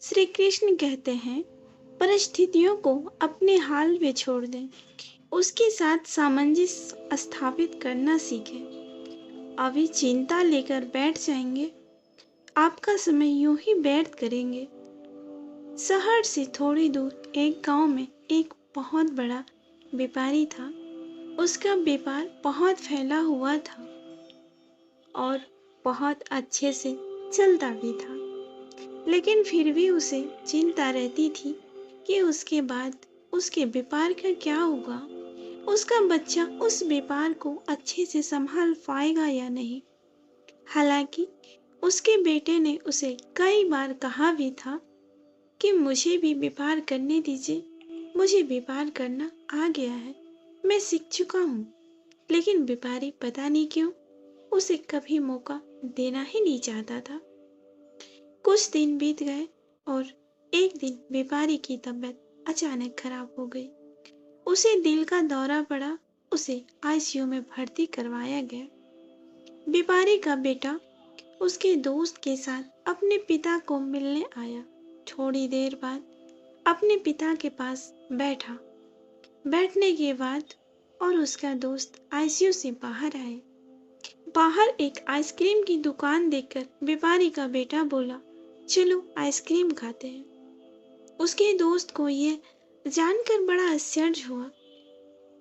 श्री कृष्ण कहते हैं, परिस्थितियों को अपने हाल में छोड़ दें, उसके साथ सामंजस्य स्थापित करना सीखें। अभी चिंता लेकर बैठ जाएंगे, आपका समय यूं ही व्यर्थ करेंगे। शहर से थोड़ी दूर एक गांव में एक बहुत बड़ा व्यापारी था। उसका व्यापार बहुत फैला हुआ था और बहुत अच्छे से चलता भी था, लेकिन फिर भी उसे चिंता रहती थी कि उसके बाद उसके व्यापार का क्या होगा। उसका बच्चा उस व्यापार को अच्छे से संभाल पाएगा या नहीं। हालांकि उसके बेटे ने उसे कई बार कहा भी था कि मुझे भी व्यापार करने दीजिए, मुझे व्यापार करना आ गया है, मैं सीख चुका हूँ। लेकिन व्यापारी पता नहीं क्यों उसे कभी मौका देना ही नहीं चाहता था। कुछ दिन बीत गए और एक दिन व्यापारी की तबीयत अचानक खराब हो गई। उसे दिल का दौरा पड़ा। उसे आईसीयू में भर्ती करवाया गया। व्यापारी का बेटा उसके दोस्त के साथ अपने पिता को मिलने आया। थोड़ी देर बाद अपने पिता के पास बैठा। बैठने के बाद और उसका दोस्त आईसीयू से बाहर आए। बाहर एक आइसक्रीम की दुकान देखकर व्यापारी का बेटा बोला, चलो आइसक्रीम खाते हैं। उसके दोस्त को यह जानकर बड़ा आश्चर्य हुआ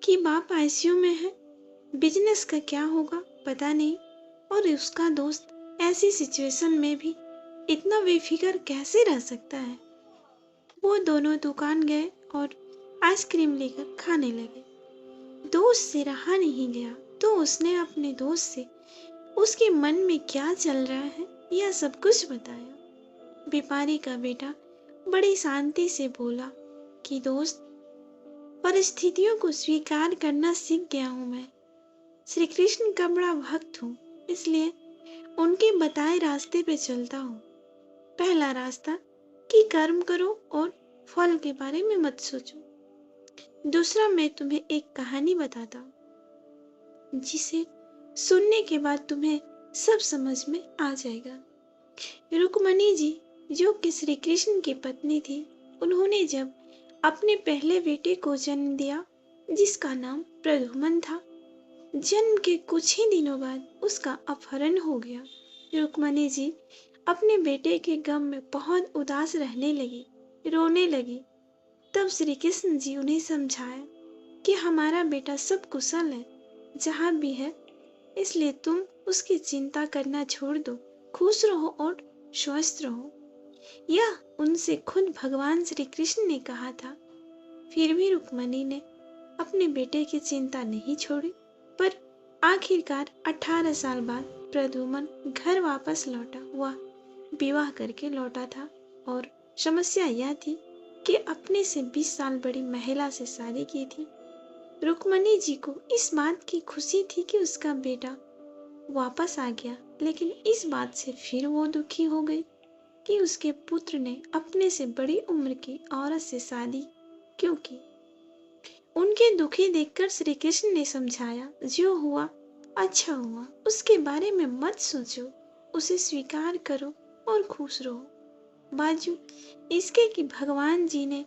कि बाप आईसीयू में है, बिजनेस का क्या होगा पता नहीं। और उसका दोस्त ऐसी सिचुएशन में भी इतना बेफिक्र कैसे रह सकता है। वो दोनों दुकान गए और आइसक्रीम लेकर खाने लगे। दोस्त से रहा नहीं गया तो उसने अपने दोस्त से उसके मन में क्या चल रहा है यह सब कुछ बताया। व्यापारी का बेटा बड़ी शांति से बोला कि दोस्त, परिस्थितियों को स्वीकार करना सीख गया हूं मैं। श्री कृष्ण का बड़ा भक्त हूँ, इसलिए उनके बताए रास्ते पे चलता हूँ। पहला रास्ता कि कर्म करो और फल के बारे में मत सोचो। दूसरा, मैं तुम्हें एक कहानी बताता हूँ जिसे सुनने के बाद तुम्हें सब समझ में आ जाएगा। रुक्मणी जी, जो कि श्री कृष्ण की पत्नी थी, उन्होंने जब अपने पहले बेटे को जन्म दिया जिसका नाम प्रद्युम्न था, जन्म के कुछ ही दिनों बाद उसका अपहरण हो गया। रुक्मणी जी अपने बेटे के गम में बहुत उदास रहने लगी, रोने लगी। तब श्री कृष्ण जी उन्हें समझाया कि हमारा बेटा सब कुशल है, जहाँ भी है, इसलिए तुम उसकी चिंता करना छोड़ दो, खुश रहो और स्वस्थ रहो। यह उनसे खुद भगवान श्री कृष्ण ने कहा था। फिर भी रुक्मणी ने अपने बेटे की चिंता नहीं छोड़ी, पर आखिरकार 18 साल बाद प्रद्युम्न घर वापस लौटा। वह विवाह करके लौटा था और समस्या यह थी कि अपने से 20 साल बड़ी महिला से शादी की थी। रुक्मणी जी को इस बात की खुशी थी कि उसका बेटा वापस आ गया, लेकिन इस बात से फिर वो दुखी हो गई कि उसके पुत्र ने अपने से बड़ी उम्र की औरत से शादी क्यों की। उनके दुखी देखकर श्री कृष्ण ने समझाया, जो हुआ अच्छा हुआ, उसके बारे में मत सोचो, उसे स्वीकार करो और खुश रहो। बाजू इसके कि भगवान जी ने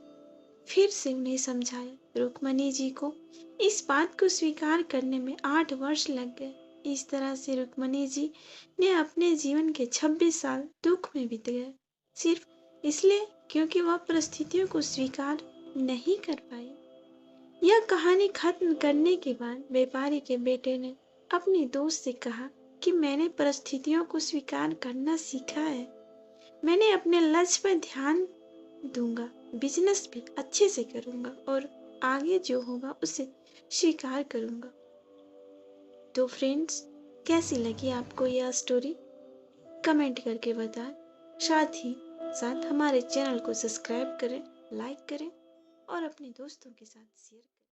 फिर से उन्हें समझाया। रुक्मणी जी को इस बात को स्वीकार करने में 8 वर्ष लग गए। इस तरह से रुक्मणी जी ने अपने जीवन के 26 साल दुख में बीत गए, सिर्फ इसलिए क्योंकि वह परिस्थितियों को स्वीकार नहीं कर पाई। यह कहानी खत्म करने के बाद व्यापारी के बेटे ने अपने दोस्त से कहा कि मैंने परिस्थितियों को स्वीकार करना सीखा है। मैंने अपने लक्ष्य पर ध्यान दूंगा, बिजनेस भी अच्छे से करूंगा और आगे जो होगा उसे स्वीकार करूंगा। तो फ्रेंड्स, कैसी लगी आपको यह स्टोरी? कमेंट करके बताएं। साथ ही साथ हमारे चैनल को सब्सक्राइब करें, लाइक करें और अपने दोस्तों के साथ शेयर करें।